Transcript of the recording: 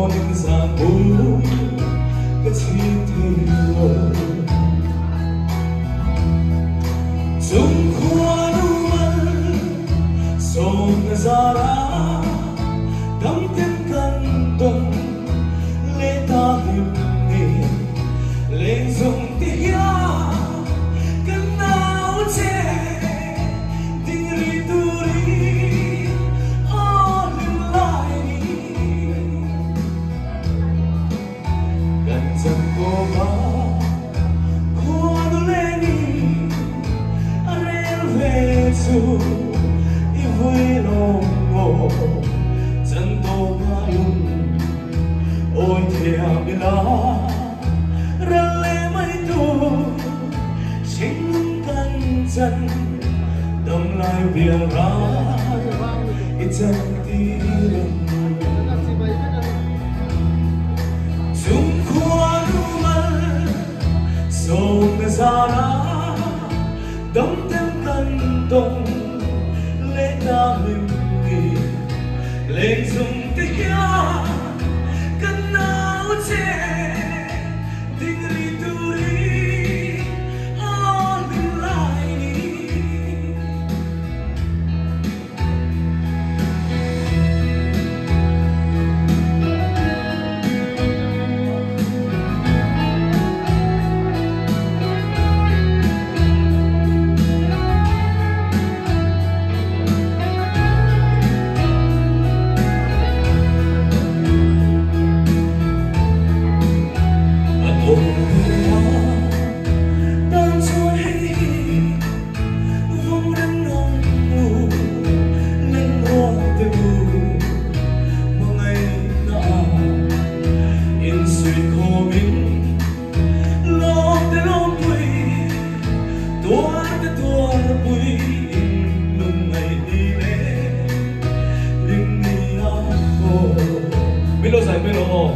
오는 산부 끝이 되어 Jungkuanuman sông Zara đắm thêm căn đông lê ta hiệp nghị lên dùng tia cơn áo che tình ri turi on lại gần chân cô ba cô lên su i vui lòng ngộ chân tô ba lung ôi thèm như lá ra lê mấy tu chính căn chân đông lại biển ra ít chân tim chúng khoa đủ mơ sông Zara đắm thêm căn đông lê ta mình đi lên dùng tia cơn áo che tình ri turi on lại Milo sai Milo.